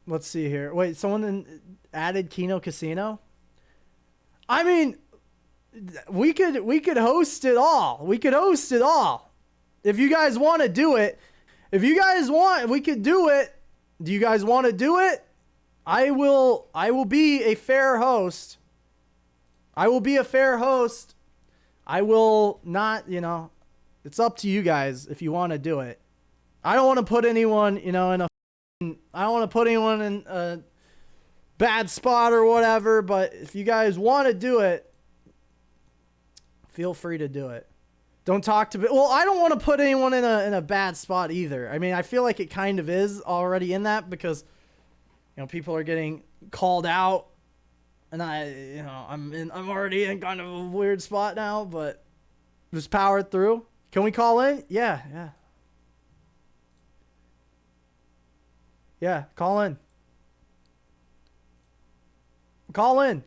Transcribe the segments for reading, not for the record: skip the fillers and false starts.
Let's see here. Wait, someone added Kino Casino? I mean, we could host it all. We could host it all. If you guys want to do it. If you guys want, we could do it. Do you guys want to do it? I will be a fair host. I will be a fair host. I will not, it's up to you guys if you want to do it. I don't want to put anyone, I don't want to put anyone in a bad spot or whatever, but if you guys want to do it, feel free to do it. Don't talk to me. Well, I don't want to put anyone in a bad spot either. I mean, I feel like it kind of is already in that because, people are getting called out, and I'm already in kind of a weird spot now. But just power through. Can we call in? Yeah. Yeah, call in. Call in.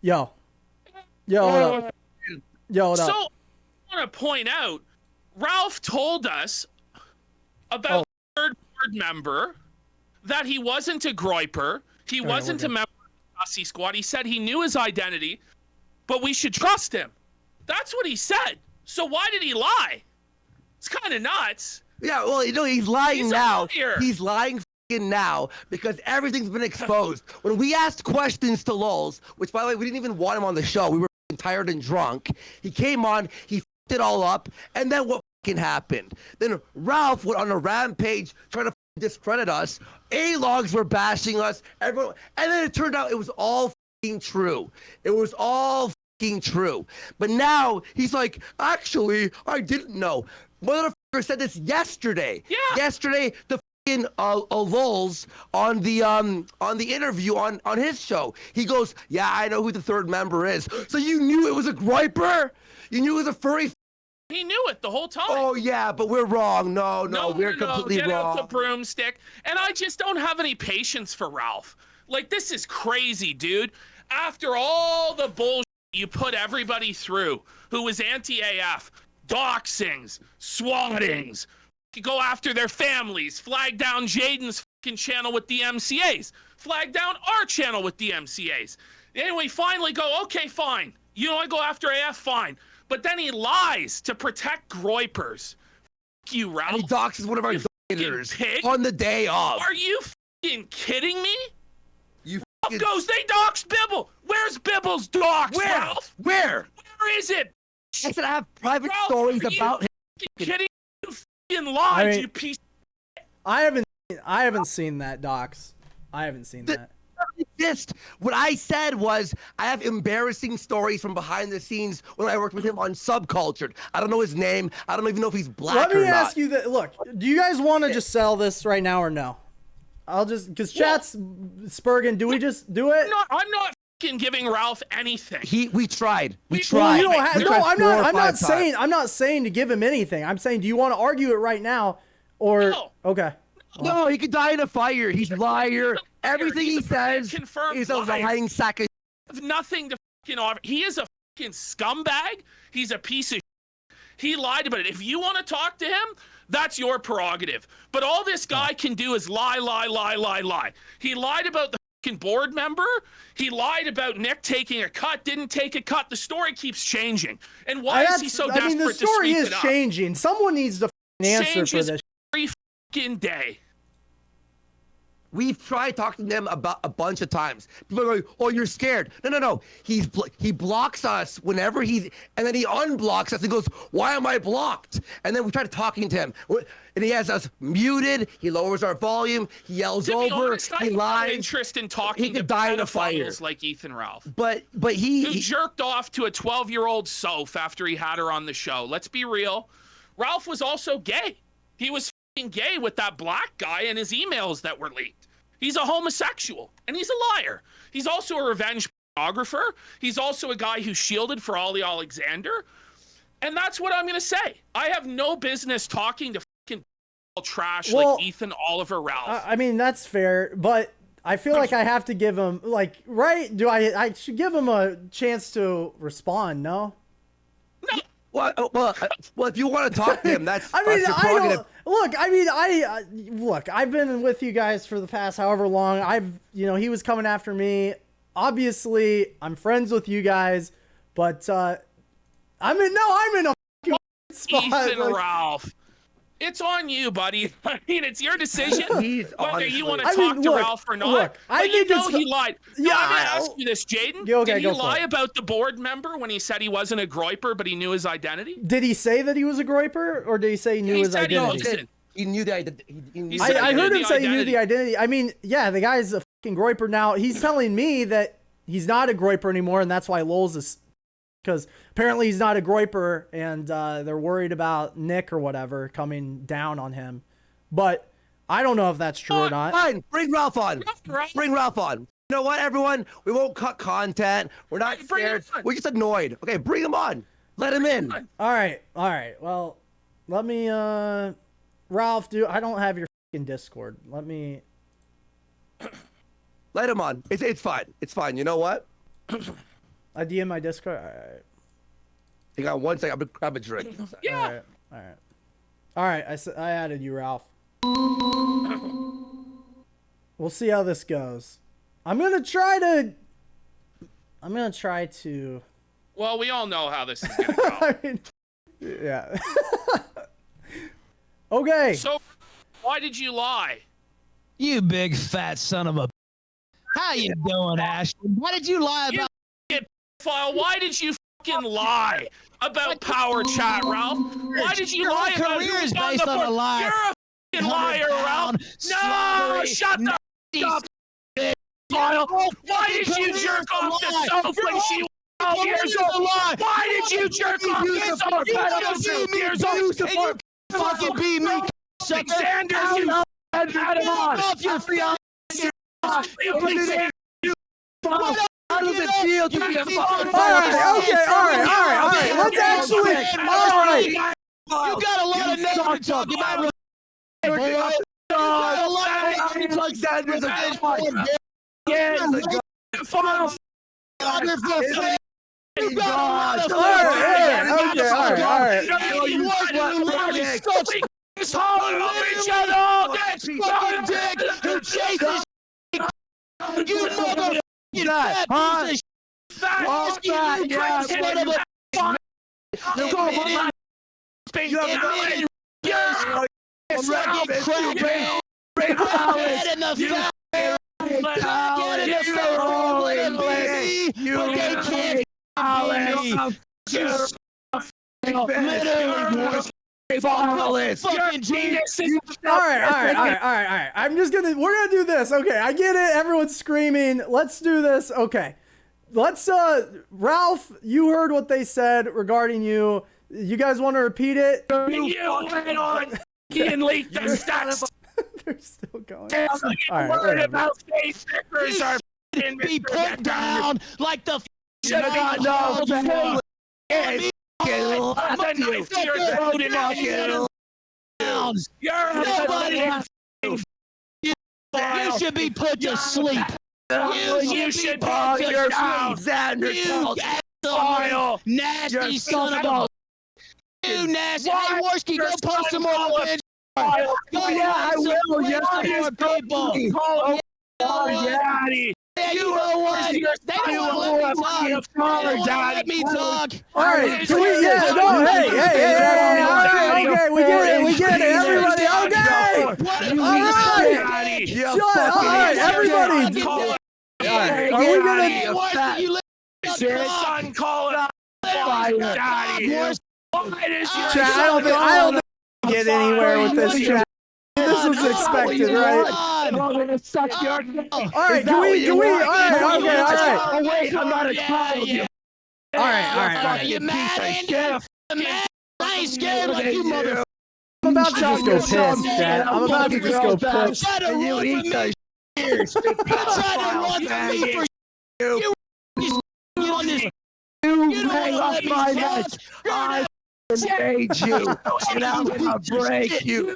Yo, what up? Yo, what up? So, I want to point out, Ralph told us about the third board member that he wasn't a groiper. He wasn't a member of the Sussy Squad. He said he knew his identity, but we should trust him. That's what he said. So why did he lie? It's kind of nuts. Yeah, well, he's lying now. He's lying now because everything's been exposed. When we asked questions to Lulz, which, by the way, we didn't even want him on the show. We were tired and drunk. He came on, he f***ed it all up, and then what happened? Then Ralph went on a rampage trying to discredit us. A-logs were bashing us. Everyone, and then it turned out it was all true. It was all true. But now he's like, actually, I didn't know. Motherfucker said this yesterday. Yeah. Yesterday, the Lulz on the interview on his show. He goes, yeah, I know who the third member is. So you knew it was a griper? You knew it was a furry? He knew it the whole time. Oh yeah, but we're wrong. No, we're completely Get wrong. Get out the broomstick. And I just don't have any patience for Ralph. Like, this is crazy, dude. After all the bullshit you put everybody through who was anti-AF, doxings, swattings, go after their families, flag down Jaden's fucking channel with the MCAs, flag down our channel with the MCAs. Anyway, finally go, okay, fine. You want to go after AF, fine. But then he lies to protect groipers. Fuck you, Ralph. And he doxes one of our editors on the day off. Are you fucking kidding me? You Ralph goes, they doxed Bibble. Where's Bibble's dox, Where? Ralph? Where? Where is it? I said I have private Ralph, stories are you about him. kidding? You fucking lied, you piece of... I haven't seen that, docs. I haven't seen that. Exist. What I said was I have embarrassing stories from behind the scenes when I worked with him on Subcultured. I don't know his name. I don't even know if he's black or not. Let me ask you that. Look, do you guys want to just sell this right now or no? I'll just, because chat's Spurgeon. Do we just do it? I'm not fucking giving Ralph anything. We tried. We Well, tried. You don't have, We no, tried I'm not saying to give him anything. I'm saying, do you want to argue it right now, or No. okay? No, he could die in a fire. He's a liar. Everything he says confirmed is a liar. lying sack of Have nothing to fucking offer. He is a fucking scumbag. He's a piece of shit. He lied about it. If you want to talk to him, that's your prerogative. But all this guy can do is lie. He lied about the fucking board member. He lied about Nick taking a cut, didn't take a cut. The story keeps changing. And why is he so desperate to speak it up? The story is changing. Someone needs to answer for this. Every fucking day. We've tried talking to them about a bunch of times. People are like, "Oh, you're scared." No. He blocks us whenever and then he unblocks us and goes, "Why am I blocked?" And then we try talking to him, and he has us muted. He lowers our volume. He yells over. Honest, he lies. Interest in talking he to could die in a fire pedophiles like Ethan Ralph. But Who he jerked off to a 12-year-old Soph after he had her on the show. Let's be real. Ralph was also gay. He was fucking gay with that black guy and his emails that were leaked. He's a homosexual, and he's a liar. He's also a revenge pornographer. He's also a guy who shielded for Ollie Alexander. And that's what I'm going to say. I have no business talking to fucking trash like Ethan Oliver Ralph. I mean, that's fair, but I feel like I have to give him, like, right? Do I should give him a chance to respond, no? No. well, if you want to talk to him, that's I mean, your I prerogative. Look, I mean, look, I've been with you guys for the past however long. He was coming after me. Obviously, I'm friends with you guys, but I'm in a fucking spot. Ethan, Ralph. It's on you, buddy. I mean, it's your decision whether you want to talk to Ralph or not. Look, he lied. Yeah, I'm going to ask you this, Jaden. Okay, did he lie about the board member when he said he wasn't a groiper, but he knew his identity? Did he say that he was a groiper, or did he say he knew his identity? He knew the identity. I heard him say he knew the identity. I mean, yeah, the guy's a fucking groiper now. He's telling me that he's not a groiper anymore, and that's why Lols is... Because apparently he's not a groiper, and they're worried about Nick or whatever coming down on him. But I don't know if that's true or not. Fine, bring Ralph on. Bring Ralph on. You know what, everyone? We won't cut content. We're not scared. We're just annoyed. Okay, bring him on. Let him in. All right. Well, let me, Ralph, I don't have your fucking Discord. Let me... Let him on. It's fine. It's fine. You know what? I DM my Discord. All right. You got 1 second. I'm gonna grab a drink. Yeah. All right. I added you, Ralph. We'll see how this goes. I'm gonna try to. Well, we all know how this is gonna go. I mean, yeah. Okay. So, why did you lie? You big fat son of a. How you doing, Ashton? Why did you lie about? Why did you fucking lie about Powerchat, Ralph? Why did you lie about career is based on a lie? You're a fucking liar, Ralph. No, shut the up, Kyle. Why did you jerk off the soap when she was 12 years old? Why did you jerk off the soap when she was 12 years old? You fucking beat me, Alexander, you had him on. off your fiance. How does it feel to be a fucking... All right. Let's actually... All right. You got a lot of negative to talk about. You got a lot of negative to talk about. Just holler over each other all day. Fucking dick who chases you mother fat piece of shit. You son of a fucking genius. All right. We're gonna do this. Okay, I get it. Everyone's screaming. Let's do this. Okay. Let's, Ralph, you heard what they said regarding you. You guys want to repeat it? You went on and leaked the stats. They're still going. All right, about face stickers are be put down like the should have got no. You're you should be put to sleep. You should put your Alexander. You asshole, nasty son of a. You nasty. Hey, Worski, go post some more pictures. Yeah, I will. Yes, more people. Daddy. You know what? They don't let me talk. All right, can we, yeah, no, hey, all right, okay, we get it, everybody, okay, all right, everybody. All right, are we gonna? Son, call it up. Daddy. I don't think get anywhere with this chat. This was expected, right? All right, can we? All right, okay, all right. Oh wait, I'm not a child. All right. You mad? I ain't scared like you mother. I'm about to just go piss, Dad. I'm about to just go piss. Try to run from me. You try to run from me for you. You on this. You hang up my neck. I made you, and I'm gonna break you.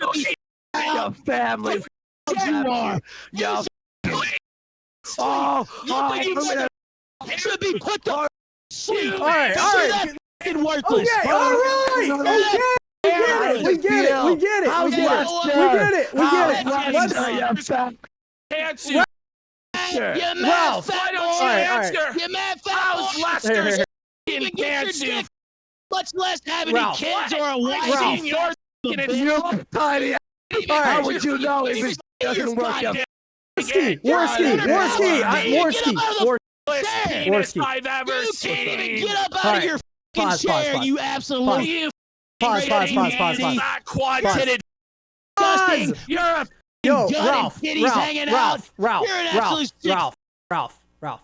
Your family. You are. Your. You should be put to sleep. All right. Worthless. Okay, all right. Okay. We get it. We get it. We get it. We get it. We get it. Answer. You mad Ralph, Why fat don't boy. you answer? You mad fat How's boy. Lester's Even in get your pantsuit? dick, much less have any Ralph. kids or a wife. I've seen yours in its You tiny. How would you know if it doesn't work out? Worst I've ever seen. Get up out of your fucking chair, you absolute. You Pause. that quad-titted. Disgusting. You're a Yo, Ralph. Ralph. You're an absolute Ralph. All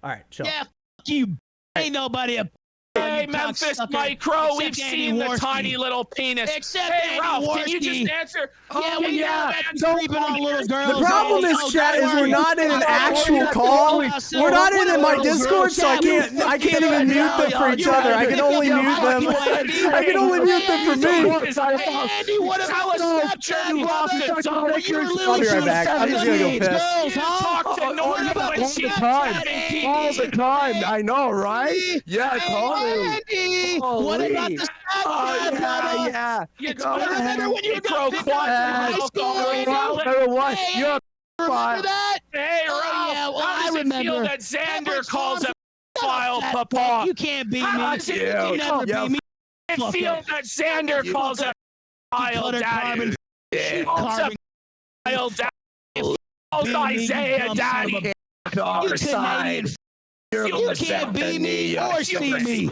right, chill. Yeah, you. Ain't nobody a. Hey, Memphis Micro, we've seen the tiny little penis. Except hey, Ralph, can you just answer? Creeping on little girls. The problem is, chat, is we're not in an actual call. We're not in my Discord, so I can't even mute them for each other. I can only mute them. I can only mute them for me. Andy, what about I'll be right back. I'm just gonna go piss. Talk to Norma when she's having All the time. I know, right? Yeah, totally. Andy, what about the yeah. You remember when you got picked up in high school? You're Remember that? Hey, Ralph, yeah, well, how does I it feel remember. that Xander calls a Shut file up, papa? You can't beat me. How does it You never beat me. feel that Xander calls a file daddy? Calls a file daddy. Calls Isaiah daddy. You can't beat me or see me.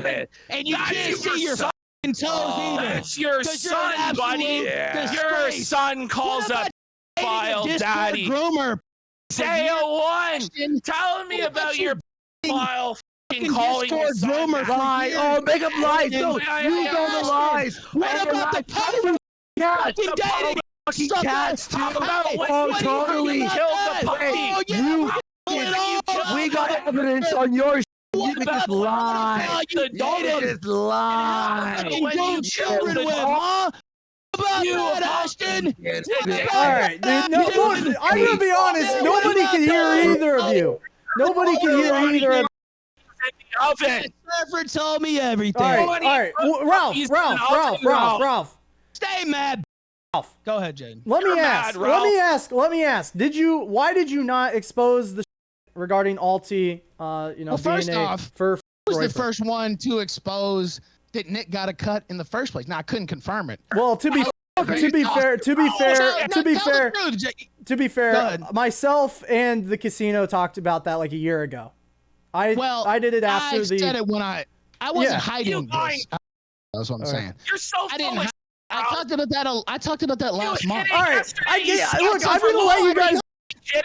And you can't see your fucking toes either. That's your son, buddy. Your son calls a file daddy. Groomer. Isaiah 1. Tell me about your file calling your son lie. Oh, make up lies. No, you know the lies. What about the puppy? Fucking cats too. Oh, totally. Killed the puppy. We got evidence on your. You can just lie. The dog just lie. When you children with, huh? About that, Ashton? All right, dude. No, look, I'm gonna be honest. Nobody can hear either of you. Nobody can hear either of you. Trevor told me everything. All right. Ralph. Stay mad. Ralph. Go ahead, Jaden. Let me ask. Why did you not expose the regarding Alti? Well, first off, for who was the first one to expose that Nick got a cut in the first place? Now I couldn't confirm it. Well, to be fair, myself and the casino talked about that like a year ago. I did it after I said it when I wasn't hiding this. That's what I'm saying. You're so foolish. I talked about that last month. All right, look, I'm gonna let you guys.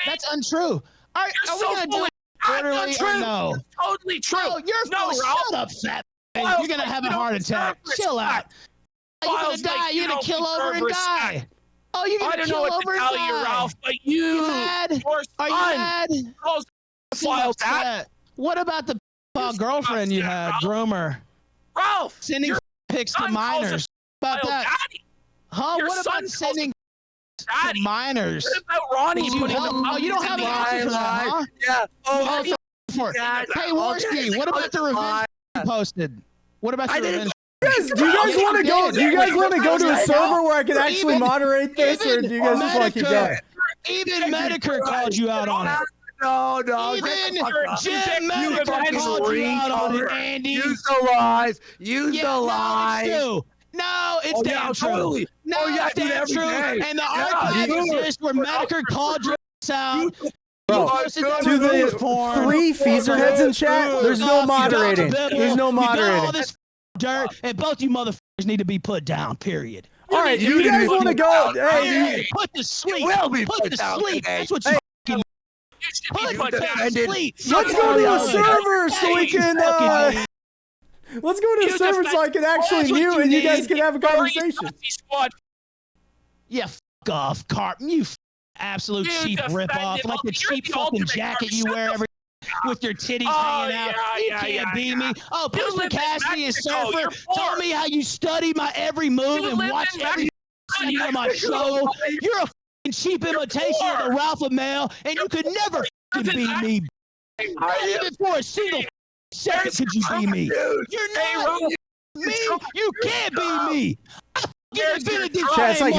That's untrue. All right, You're are so we gonna do foolish. it orderly or no? Totally true. No, you're no, full. Ralph. Shut up, fat. You're gonna have a heart attack. Chill out. You're gonna die. You're gonna kill over and die. Oh, you're gonna kill over and die. I don't know what to tell you, Ralph, but you mad? Are you mad? What about the girlfriend you had, groomer? Ralph, sending pics to minors. About that? Daddy. Huh? Your what about sending to minors? What about Ronnie putting Oh, you don't have an answer for that, huh? Yeah. Oh, hey, Worski, what about the revenge you posted? What about the revenge? Do you guys want to go? Do you guys want to go to a server where I can actually moderate this, or do you guys just want to keep going? Even Medicare called you out on it. No. Even Jim Medicare called you out on it, Andy. Use the lies. Use the lies. No, it's damn true. No, it's damn true. And the archive exists where Medicare called your out. Bro, to the 3 Feezer heads in chat, there's no moderating. There's no moderating. All this dirt, and both you motherfuckers need to be put down, period. All right, you guys want to go? Hey, put to sleep. Put to sleep. That's what you put to sleep. Let's go to a server so we can. Let's go to a server so I can actually mute and you guys can have a conversation. Yeah, fuck off, Carp. You absolute cheap ripoff. Like the cheap fucking jacket you wear every with your titties hanging out. You can't beat me. Oh, Pussy Cassidy and Surfer told me how you study my every move and watch every scene on my show. You're a fucking cheap imitation of the Ralph Male, and you could never beat me. Not even for a single second could you beat me. You're not me. You can't beat me. I Where's your truck? Chat, it's like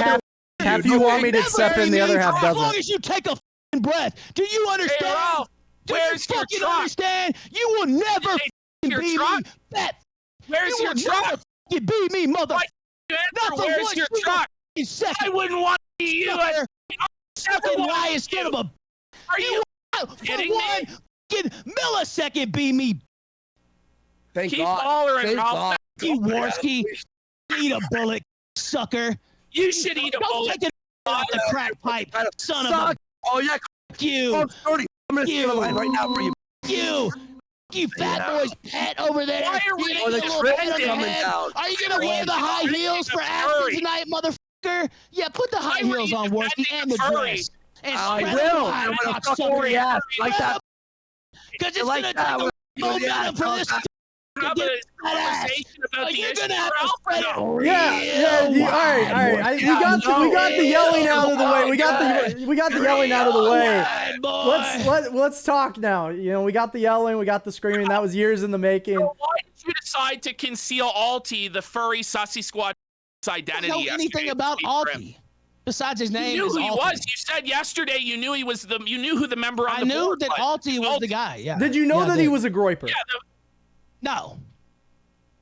half you want me to step in, the other half doesn't. As long as you take a breath. Do you understand? Hey, Ralph, where's your truck? Understand? You will never your beat truck? me. Where's your truck? You beat me, mother. Where's your truck? I wouldn't want to be you. Second lie instead of a. Are you kidding me? Millisecond beat me. Thank Keep God. hollering, Thank Ralph. God. You Warski. Eat a bullet, sucker. You should eat a bullet. Take it off the crack pipe, son of a. Oh yeah. You. I'm gonna steal a line right now for you. You fat boy's pet over there. Why are we the trend coming down? Are you gonna wear the high heels for Aspen tonight, motherfucker? Yeah, put the high heels on, Warski, and the dress. And I will. I'm gonna fuck over your ass like that. Because it's gonna take momentum for this. Have a conversation about the issue. All right. We got the yelling out of the way. We got the yelling out of the way. Let's talk now. You know, we got the yelling, we got the screaming. That was years in the making. So why did you decide to conceal Alti, the furry sussy squad identity? I don't know anything about Alti. Besides his name, you knew who he was. You said yesterday you knew he was you knew who the member on the board was. I knew that Alti was the guy. Yeah. Did you know that he was a groiper? Yeah. No.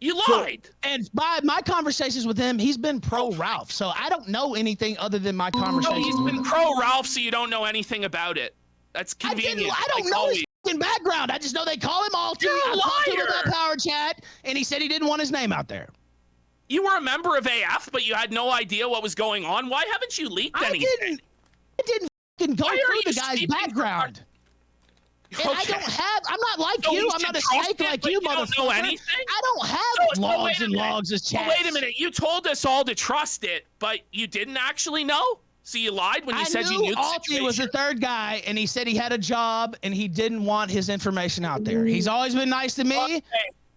You lied. And by my conversations with him, he's been pro Ralph. So I don't know anything other than my conversations. No, he's been pro Ralph, so you don't know anything about it. That's convenient. I don't know his background. I just know they call him Alti. I talked to him about Powerchat, and he said he didn't want his name out there. You were a member of AF, but you had no idea what was going on. Why haven't you leaked anything? I didn't go through the guy's background. And I'm not like you. I'm not a snake like you, motherfucker. Don't know anything? I don't have logs and logs as chats. Wait a minute. You told us all to trust it, but you didn't actually know? So you lied when you said you knew the situation? Alti was the third guy, and he said he had a job, and he didn't want his information out there. He's always been nice to me. Okay.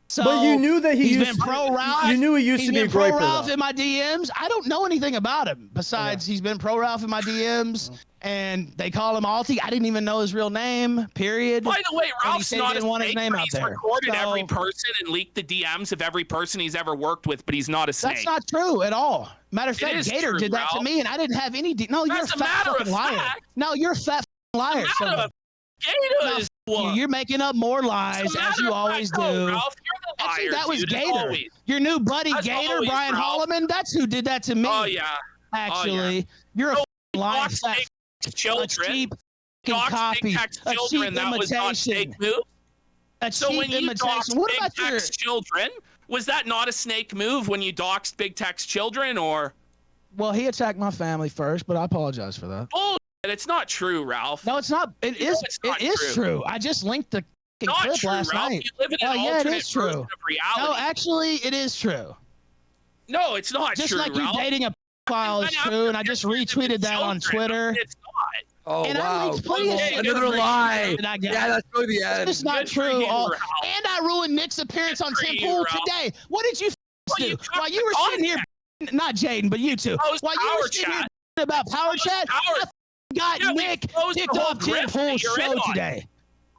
So but you knew that he's been pro Ralph. You knew he used to be a groiper. Pro Ralph in my DMs. I don't know anything about him besides he's been pro Ralph in my DMs, and they call him Alti. I didn't even know his real name. Period. By the way, Ralph's not a snake. He's recorded every person and leaked the DMs of every person he's ever worked with, but he's not a snake. That's not true at all. Matter of fact, Gator did that to me, and I didn't have any. No, you're a fat fucking liar. No, you're a fat liar. Gator is you're making up more lies as you always do. Ralph, you're the liar. Actually, that was Gator. Always. Your new buddy Gator, Brian Holloman. That's who did that to me. Oh yeah. Actually, you're a liar. Children. A cheap copy. A cheap imitation. So when you doxed Big Tech's children, was that not a snake move when you doxed Big Tech's children, or? Well, he attacked my family first, but I apologize for that. Oh. It's not true, Ralph. No, it's not. It is true. I just linked the clip last night. You live in an alternate version of reality. No, actually, it is true. No, it's not just true, like you dating a file is true, and I just retweeted that on Twitter. It's not. Oh, and wow. Another lie. Yeah, that's really the end. It's not true. And I ruined Nick's appearance on Tim Pool today. What did you do? While you were sitting here, not Jaden, but you two. While you were sitting here about Powerchat, got Nick kicked off Tim Pool's show today.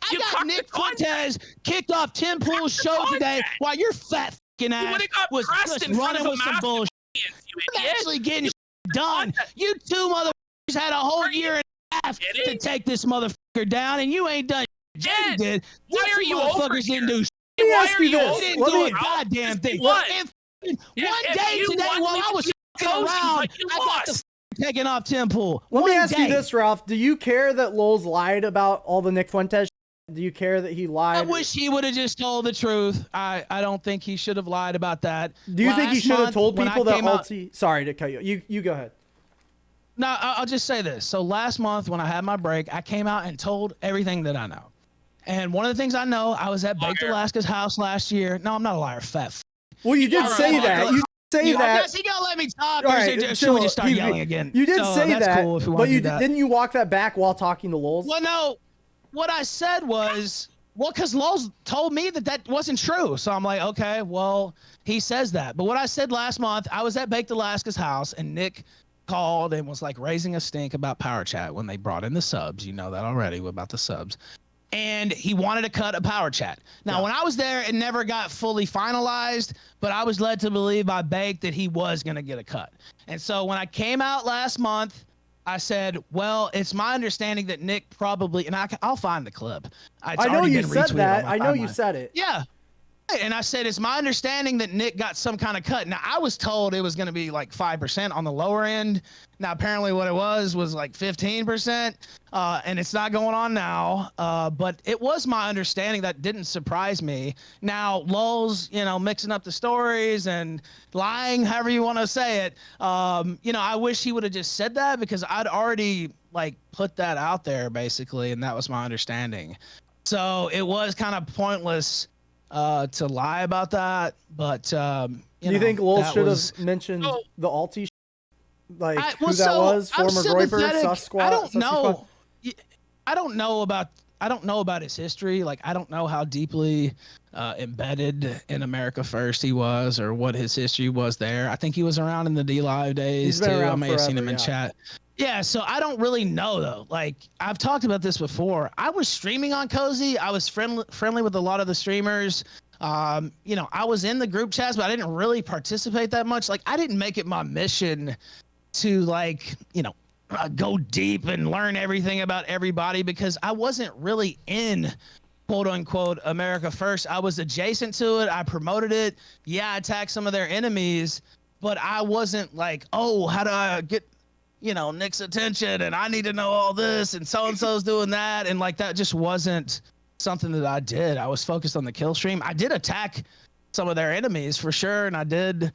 I got Nick Cortez kicked off Tim Pool's show today while your fat fucking ass was just running with some bullshit. I'm actually getting done. You two motherfuckers had a whole year and a half to take this motherfucker down, and you ain't done shit. Did. Why are you motherfuckers didn't do shit. Why are you You didn't do a goddamn thing. One day today while I was around, I got the taking off Tim Pool. Let me ask you this, Ralph. Do you care that Lols lied about all the Nick Fuentes? Do you care that he lied? I wish he would have just told the truth. I don't think he should have lied about that. Do you think he should have told people that Alti... Sorry to cut you. You go ahead. No, I'll just say this. So last month when I had my break, I came out and told everything that I know. And one of the things I know, I was at Baked Alaska's house last year. No, I'm not a liar, fat. Well, you did say that. You say that. He gonna let me talk. Right, should we just start yelling again? You did say that, cool if but didn't you walk that back while talking to Lols? Well, no. What I said was, because Lols told me that wasn't true. So I'm like, okay, well, he says that. But what I said last month, I was at Baked Alaska's house, and Nick called and was like raising a stink about Powerchat when they brought in the subs. You know that already about the subs. and he wanted to cut a power chat. Now, when I was there, it never got fully finalized, but I was led to believe by Bake that he was going to get a cut. And so when I came out last month, I said, well, it's my understanding that Nick probably, and I'll find the clip. I know you said that. I know you said it. Yeah. And I said, it's my understanding that Nick got some kind of cut. Now, I was told it was going to be like 5% on the lower end. Now, apparently what it was like 15%, and it's not going on now. But it was my understanding. That didn't surprise me. Now, Lulz, you know, mixing up the stories and lying, however you want to say it. You know, I wish he would have just said that, because I'd already like put that out there basically, and that was my understanding. So it was kind of pointless to lie about that, but do you think Lowell should have mentioned the Alti, like who that was? Former Groiper, Sus Squad. I don't know. I don't know about his history. Like, I don't know how deeply embedded in America First he was, or what his history was there. I think he was around in the D-Live days too. I may have seen him in chat. Yeah, so I don't really know though. Like, I've talked about this before. I was streaming on Cozy. I was friendly with a lot of the streamers. You know, I was in the group chats, but I didn't really participate that much. Like, I didn't make it my mission to, like, you know, go deep and learn everything about everybody, because I wasn't really in quote unquote America First. I was adjacent to it. I promoted it. Yeah, I attacked some of their enemies, but I wasn't like, oh, how do I get, you know, Nick's attention, and I need to know all this, and so-and-so's doing that. And like, that just wasn't something that I did. I was focused on the kill stream. I did attack some of their enemies for sure. And I did,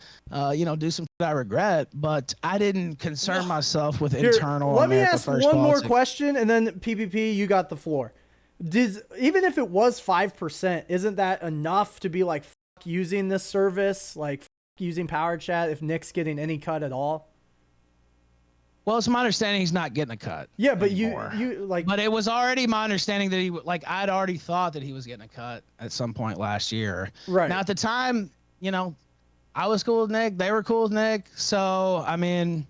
you know, do some shit I regret, but I didn't concern myself with internal. Let me ask one more question, and then PPP, you got the floor. Even if it was 5%, isn't that enough to be like, fuck using this service, like fuck using Powerchat if Nick's getting any cut at all? Well, it's my understanding he's not getting a cut. Yeah, but anymore. you like. But it was already my understanding that he, like, I'd already thought that he was getting a cut at some point last year. Right. Now, at the time, you know, I was cool with Nick. They were cool with Nick. So, I mean.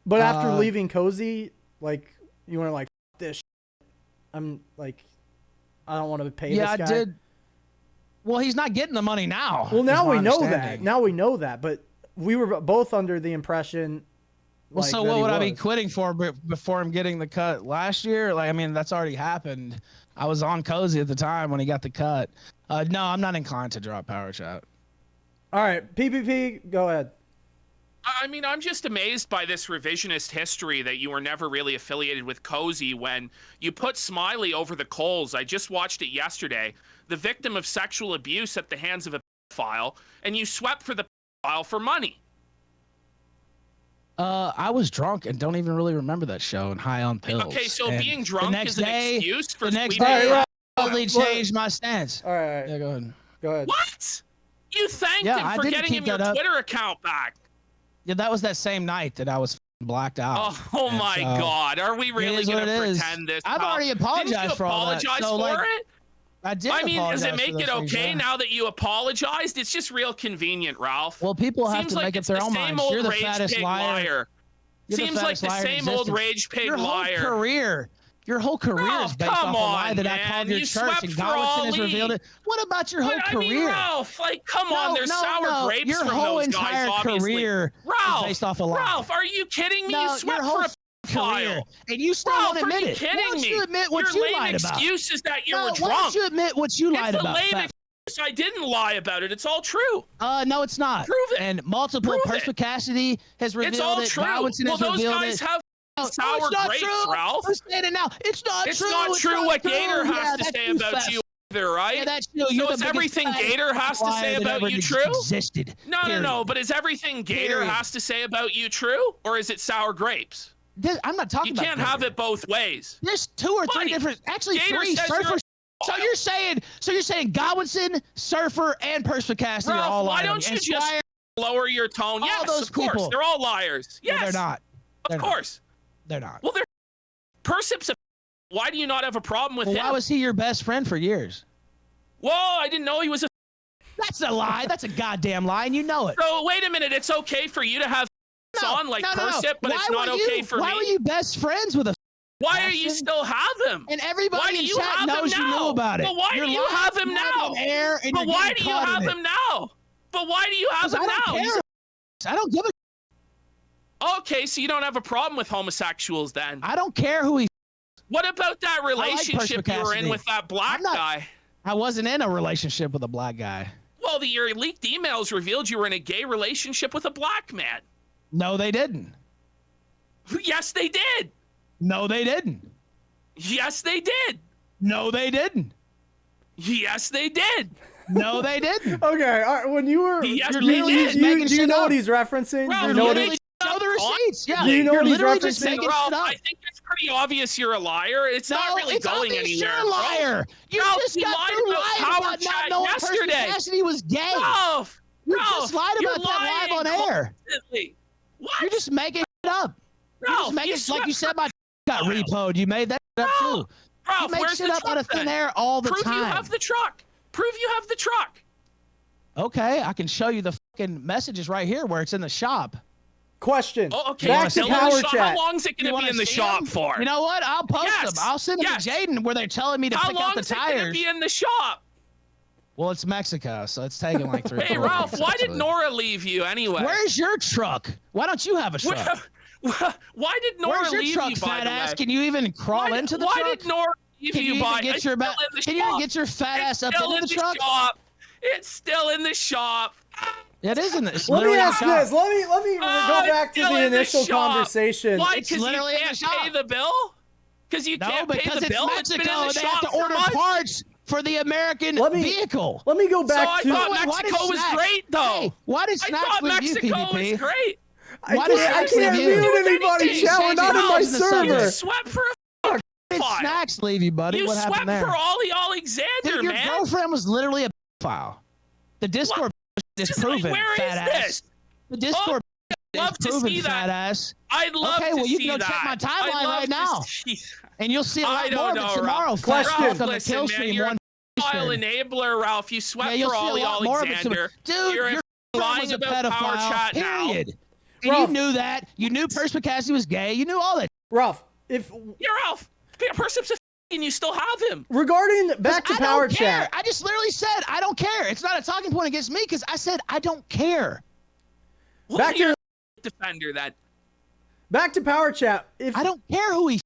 But after leaving Cozy, like, you weren't like, this shit. I'm like, I don't want to pay this guy. Yeah, I did. Well, he's not getting the money now. Well, now we know that. Now we know that. But we were both under the impression. Well, like, so what would I be quitting for before him getting the cut last year? Like, I mean, that's already happened. I was on Cozy at the time when he got the cut. No, I'm not inclined to drop Powerchat. All right, PPP, go ahead. I mean, I'm just amazed by this revisionist history that you were never really affiliated with Cozy when you put Smiley over the coals. I just watched it yesterday. The victim of sexual abuse at the hands of a pedophile, and you swept for the pedophile for money. I was drunk and don't even really remember that show and high on pills. Okay, so being drunk is an excuse for the next day I totally changed my stance. All right. Yeah, go ahead. Go ahead. What? You thanked him for getting him your Twitter account back. Yeah, that was that same night that I was blacked out. Oh my God. Are we really going to pretend this? I've already apologized for all that. Didn't you apologize for it? I did. I mean, does it make it okay now that you apologized? It's just real convenient, Ralph. Well, people have to make up their own minds. You're the fattest liar. Seems like the same old rage pig liar. Your whole career is based off a lie that I called your church, and Godwinson has revealed it. What about your whole career? I mean, Ralph, like, come on, there's sour grapes your from whole those entire guys, obviously. Career is based off a lie. Ralph, are you kidding me? You swept for a career, and you still won't admit it. Why don't you admit what you lied about? Your lame excuse is that you were drunk. Why don't you admit what you lied about? It's a lame excuse. I didn't lie about it. It's all true. No, it's not. Prove it. And multiple perspicacity has revealed it. It's all true. Godwinson Well, those guys have sour grapes, Ralph. Who's saying it now? It's not true. It's not true what Gator has to say about you either, right? Yeah, that's true. So is everything Gator has to say about you true? Existed. No. But is everything Gator has to say about you true? Or is it sour grapes? I'm not talking about You can't have it both ways. There's two or three different, actually three. Surfer. So you're saying Godwinson, Surfer, and Perspicacity are all why lying. Don't you just lower your tone? Yes, those of course. They're all liars. Yes. No, they're not. Of course. They're not. Well, they're Persip's a. Why do you not have a problem with him? Why was he your best friend for years? Well, I didn't know he was a. That's a lie. That's a goddamn lie, and you know it. So wait a minute. It's okay for you to have on like Persip, but it's not okay for me. Why were you best friends with a? Why do you still have him? And everybody in chat knows you knew about it. But why do you have him now? But why do you have him now? But why do you have him now? I don't give a. Okay, so you don't have a problem with homosexuals then? I don't care who he. What about that relationship you were in with that black guy? I wasn't in a relationship with a black guy. Well, your leaked emails revealed you were in a gay relationship with a black man. No, they didn't. Yes, they did. No, they didn't. Yes, they did. No, they didn't. Yes, they did. No, they didn't. Okay, when you were, yes, do you know what he's referencing? Ralph, do you know what he's show the receipts? Yeah, do you know you're what he's literally just referencing? making Ralph, shit up. I think it's pretty obvious you're a liar. It's not really it's going obvious anywhere. You're a liar. You Ralph, just you got lied through about lying about not Powerchat knowing yesterday. Percy Cassidy was gay. Ralph, You just lied about that live on air. What? You're just making it up. Ralph, You're just making, like you said, my got repoed. You made that up too. Ralph, you make where's shit the up truck out of thin then? air all the Prove time. you have the truck. Prove you have the truck. Okay, I can show you the fucking messages right here where it's in the shop. Question. Oh, okay. Back to Powerchat. How long is it going to be in the shop for? You know what? I'll post them. I'll send them to Jaden where they're telling me to pick out the tires. How long is it going to be in the shop? Well, it's Mexico, so it's taking like 3 Hey, Ralph, why did Nora leave you anyway? Where's your truck? Why don't you have a truck? Why did Nora leave you, by the way? Where's your truck, fat ass? Can you even crawl into the truck? Why did Nora leave you, by the way? Can you even get your fat ass up into the truck? It's still in the shop. It is in the. Let me ask this. Let me go back to the initial conversation. Why? Because you can't pay the bill? Because you can't pay the bill? No, because it's Mexico. They have to order parts for the American vehicle. Let me go back to. So I thought Mexico was great, though. Hey, why did Snacks leave you, PvP? I thought Mexico was great. I can't mute anybody, chat. We're not in my server. You swept for a file. Snacks leave you, buddy? What happened there? You swept for Ollie Alexander, dude, man. Your girlfriend was literally a file. The Discord is proven, fat ass. The Discord is proven, fat ass. I'd love to see that. Okay, well, you can go check my timeline right now. And you'll see a lot more of it tomorrow. Question. Listen, man, you're a file enabler, Ralph. You swept for Ollie Alexander. Dude, you're lying about Powerchat now. And you knew that. You knew Percy Cassidy was gay. You knew all that. Ralph, if you're Ralph, Percy's a and you still have him. Regarding back to Powerchat, I just literally said I don't care. It's not a talking point against me because I said I don't care. Well, back to defender that. Back to Powerchat. I don't care who he.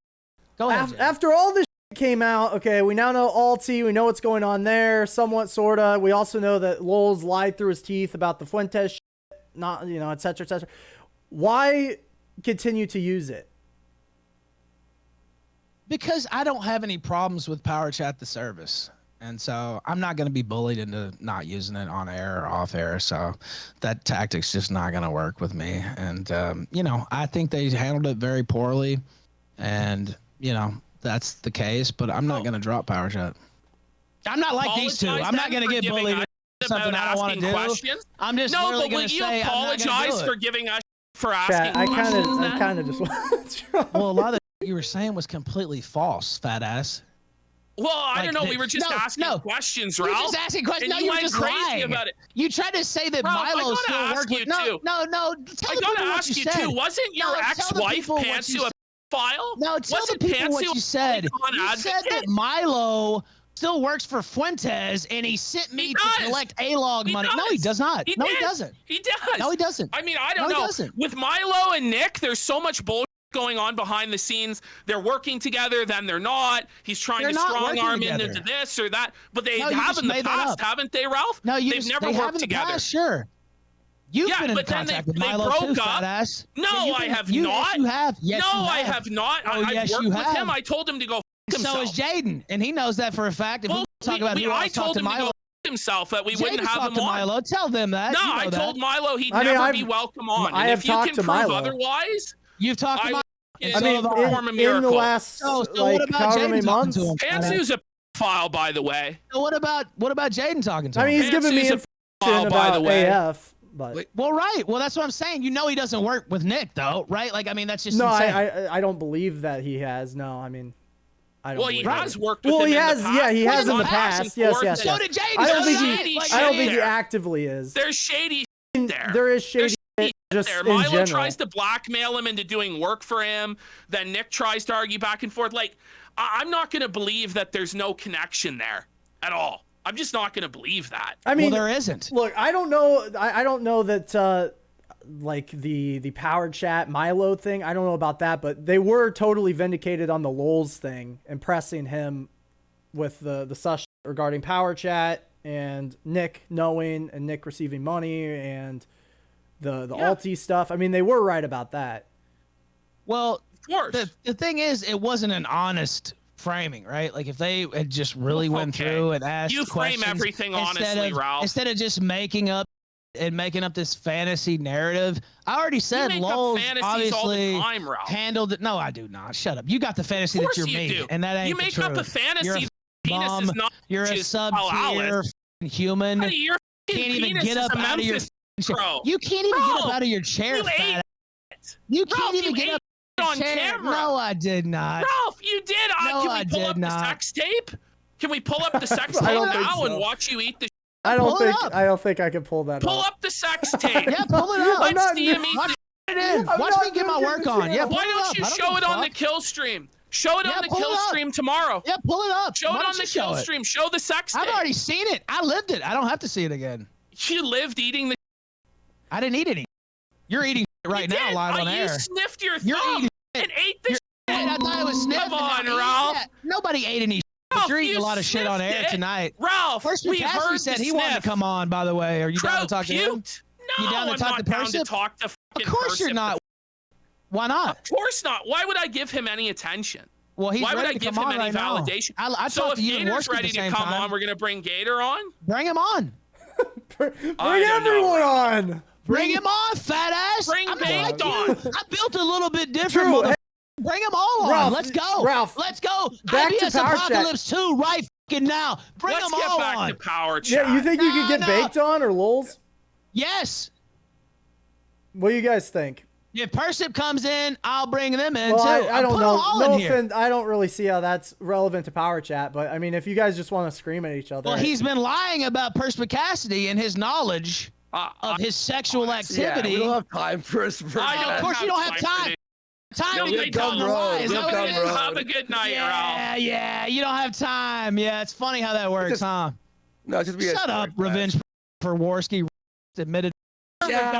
Go ahead. After all this came out, okay, we now know Alti. We know what's going on there, somewhat, sorta. We also know that Lowell's lied through his teeth about the Fuentes shit, not, et cetera, et cetera. Why continue to use it? Because I don't have any problems with Powerchat the service. And so I'm not going to be bullied into not using it on air or off air. So that tactic's just not going to work with me. And, I think they handled it very poorly. And, that's the case. But I'm not going to drop Powerchat. I'm not like these two. I'm not going to get bullied into something I don't want to do. Questions? I'm just literally going to say I'm not gonna do it. For giving us for asking questions. I kind of just want to Well, a lot of you were saying was completely false, fat ass. Well, I don't know. We were just asking questions, Ralph. You were just asking questions. No, you were just crazy lying about it. You tried to say that Ralph, Milo still worked with. No. Tell I gotta ask you too. Wasn't your ex-wife Pantsu a file? No, tell the people what you said. You said that Milo still works for Fuentes, and he sent me to collect A-log money. No, he does not. No, he doesn't. He does. No, he doesn't. I mean, I don't know. With Milo and Nick, there's so much bullshit going on behind the scenes. They're working together, then they're not. He's trying to strong arm into this or that, but they have in the past, haven't they, Ralph? No, they've never worked together. Past, sure. You've been in contact with Milo too, fat ass. No, I have not. Yes, you have. Yes, no, I have not. I've worked with him. I told him to go himself. So is Jaden, and he knows that for a fact. If we talk about who else talked to Milo himself, that we wouldn't have him to on. Milo. Tell them that. No, I told Milo he'd never be welcome on. I have talked to Milo. Otherwise, you've talked to Milo. I mean, in the last however many months, Pantsu's a file, by the way. So what about Jaden talking to him? I mean, he's giving me information about AF. But well, right. Well, that's what I'm saying. You know, he doesn't work with Nick, though, right? Like, I mean, that's just no. Insane. I don't believe that he has. No, I mean, I don't. Well, he has worked with him he has. In the past. Yeah, he has in the past. Yes. So did Jaden. I don't think he actively is. There's shady there. There is shady. just there. in Milo general. tries to blackmail him into doing work for him. Then Nick tries to argue back and forth. Like, I'm not going to believe that there's no connection there at all. I'm just not going to believe that. I mean, well, there isn't. Look, I don't know. I don't know that like the Powerchat Milo thing. I don't know about that, but they were totally vindicated on the Lols thing and pressing him with the sus regarding Powerchat and Nick knowing and Nick receiving money and the alti stuff. I mean, they were right about that. Well, of course. The thing is, it wasn't an honest framing, right? Like if they had just really went through and asked questions, frame everything honestly, Ralph. Instead of just making up this fantasy narrative. I already said Lowell obviously all the time, Ralph. handled it. No, I do not. Shut up. You got the fantasy that you're me, and that ain't you the make truth. up a fantasy. Bum, is not you're a sub-tier human. Your can't even get up out of your bro. You can't even get up out of your chair. You can't even get up on camera. No, I did not. Ralph, you did. No, Can we pull up the sex tape? Can we pull up the sex tape now and watch you eat the? I don't think I can pull that. Pull up the sex tape. Yeah, pull it up. Let's see him eat Watch me get my work on. Yeah, why don't you show it on the kill stream? Show it on the kill stream tomorrow. Yeah, pull it up. Show it on the kill stream. Show the sex tape. I've already seen it. I lived it. I don't have to see it again. You lived eating the. I didn't eat any. You're eating right now live on air. You sniffed your thumb and ate the. I thought it was sniffing. Come on, Ralph. Yeah, nobody ate any. But you're eating a lot of shit on air tonight. Ralph, we heard said he wanted to come on, by the way. Are you down to talk to him? No, you down to talk to Persip? Of course you're not. Why not? Of course not. Why would I give him any attention? Well, he's Why would I ready to give come him on any right validation? I so if Gator's ready to come on, we're going to bring Gator on? Bring him on. Bring everyone on. Bring him on, fat ass. Bring Baked on. I built a little bit different. Bring them all on. Ralph, let's go. Ralph, let's go. Back IBS to Apocalypse 2 right fucking now. Bring them all on. Let's get back to Powerchat. Yeah, you think you could get Baked on or Lols? Yes. What do you guys think? If Persip comes in, I'll bring them in well, too. I don't know. No offense, I don't really see how that's relevant to Powerchat, but I mean, if you guys just want to scream at each other. Well, he's been lying about perspicacity and his knowledge of his sexual activity. Yeah, we don't have time for us. Of course, you don't have time. Time to get dumb lies. Have a good night, Ralph. Yeah, you don't have time. Yeah, it's funny how that works, huh? No, just be Shut up, Revenge for Warski admitted. Yeah,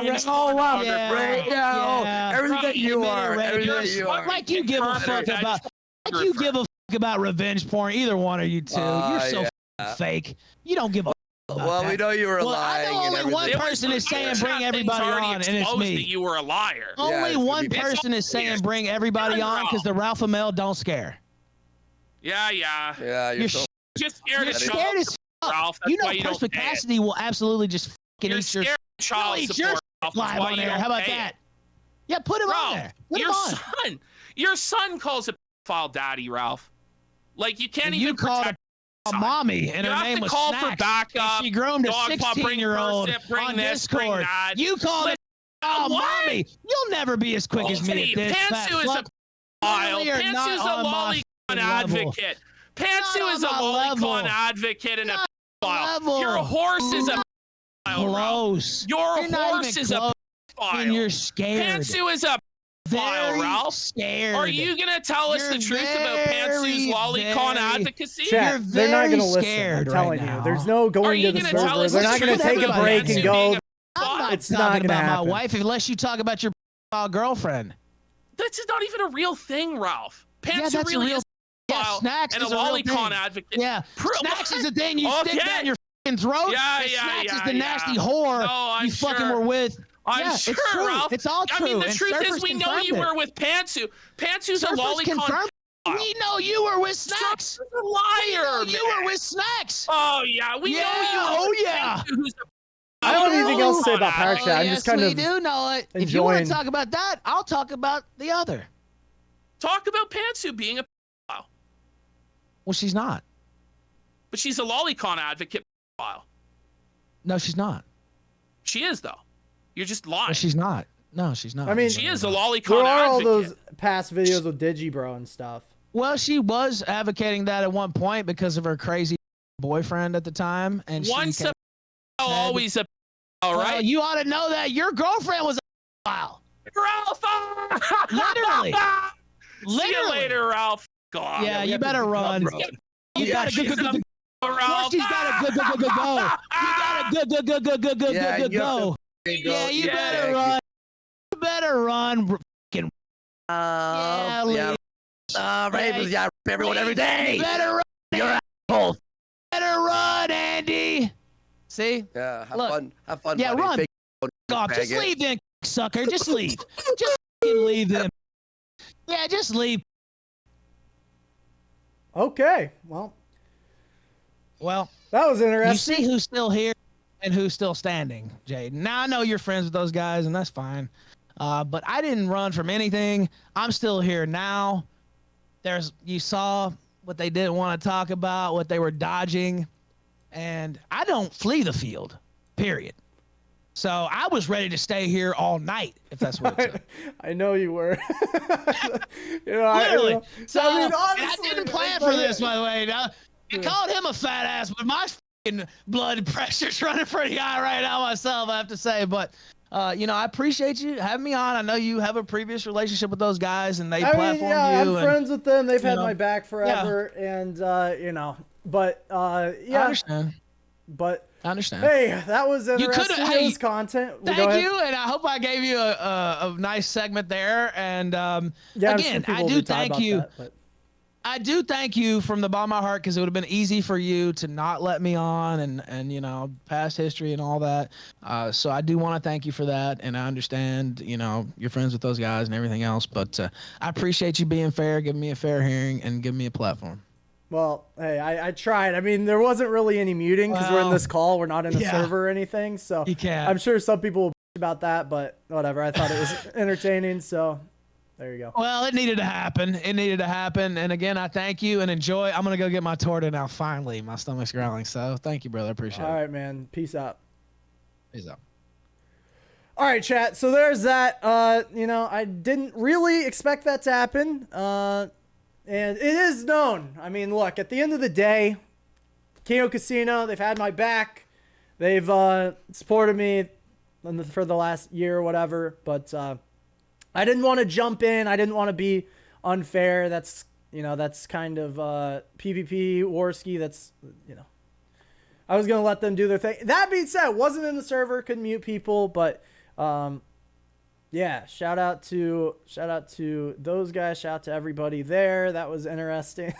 everything that you are. Like you give a fuck about. Like you give a fuck about revenge porn. Either one of you two. You're so fake. You don't give a. Well, we know you were lying. I know only one person is saying bring everybody on, and it's me. You were a liar. Only one person is saying bring everybody on because the Ralph Amel don't scare. Yeah. You're so just scared as Ralph. You know, perspicacity will absolutely just fucking eat your child support. Live on there. How about that? Yeah, put him on there. Your son calls a pedophile daddy, Ralph. Like you can't even call a mommy, and her name was call Snacks. for backup. She groomed a 16-year-old on Discord. You called it mommy. You'll never be as quick as me at this. Pantsu is a Pantsu's a lolicon advocate. Pantsu is a lolicon advocate and a pedophile. Your horse is a close. Your horse is a pedophile. And you're scared. Pantsu is a pedophile, Ralph. Scared. Are you gonna tell us the truth about Pantsu's lolicon advocacy? Chat, they're not gonna listen. I'm telling you. There's no going to the server. They're not gonna take a break and go. It's not gonna happen. My wife, unless you talk about your girlfriend. That's not even a real thing, Ralph. Pantsu really is a pedophile and a lolicon advocate. Yeah, Snacks is the thing you stick down your throat. Snacks is the nasty whore you fucking were with. I'm sure, it's true. Ralph. It's all true. I mean, the truth is we know you were with Pantsu. Pantsu's a lolicon. We know you were with Snacks. A liar. You were with Snacks. Oh, yeah. We know you. Oh, yeah. I don't have anything else to say about Powerchat. I'm just kind of. We do know it. If you want to talk about that, I'll talk about the other. Talk about Pantsu being a pedophile. Well, she's not. But she's a lolicon advocate pedophile. No, she's not. She is, though. You're just lying. No, she's not. No, she's not. I mean, she is a lolicon there are advocate. all those past videos with Digibro and stuff. Well, she was advocating that at one point because of her crazy boyfriend at the time, and once a always a all right. Well, you ought to know that your girlfriend was Wow. Ralph! Literally. See you later, Ralph. God. Yeah, you better run. You gotta go. Ralph. He's got a go. You gotta go. Yeah, you better run. You better run. Ravens, yeah, everyone every day. You better run. You're assholes. Better run, Andy. See? Yeah, have Look. fun. Have fun. Yeah, buddy. run. Big Off. Just faggot. leave then, sucker. Just leave. Just fucking leave them. Yeah, just leave. Okay, well, that was interesting. You see who's still here and who's still standing, Jaden. Now I know you're friends with those guys, and that's fine. But I didn't run from anything. I'm still here now. You saw what they didn't want to talk about, what they were dodging, and I don't flee the field. Period. So I was ready to stay here all night, if that's what it took. I know you were. Literally. So I mean, honestly, I didn't plan for this, by the way. Now, you called him a fat ass, but my fucking blood pressure's running pretty high right now myself, I have to say. But, I appreciate you having me on. I know you have a previous relationship with those guys, and they platformed you. I'm friends with them. They've had my back forever, and, but, I understand. But I understand. hey, that was interesting. It was content. Thank you, and I hope I gave you a nice segment there. And again, I do thank you. I do thank you from the bottom of my heart, because it would have been easy for you to not let me on, and past history and all that. So I do want to thank you for that, and I understand you're friends with those guys and everything else. But I appreciate you being fair, giving me a fair hearing, and giving me a platform. Well, hey, I tried. I mean, there wasn't really any muting because we're in this call. We're not in a server or anything. So I'm sure some people will bitch about that, but whatever. I thought it was entertaining. So there you go. Well, it needed to happen. And again, I thank you and enjoy. I'm going to go get my torta now. Finally, my stomach's growling. So thank you, brother. I appreciate it. All right, man. Peace out. Peace out. All right, chat. So there's that. I didn't really expect that to happen. And it is known. I mean, look, at the end of the day, Kino Casino, they've had my back. They've supported me for the last year or whatever. But I didn't want to jump in. I didn't want to be unfair. That's kind of PvP, Warski. That's, I was going to let them do their thing. That being said, wasn't in the server, couldn't mute people. But yeah, shout out to those guys. Shout out to everybody there. That was interesting.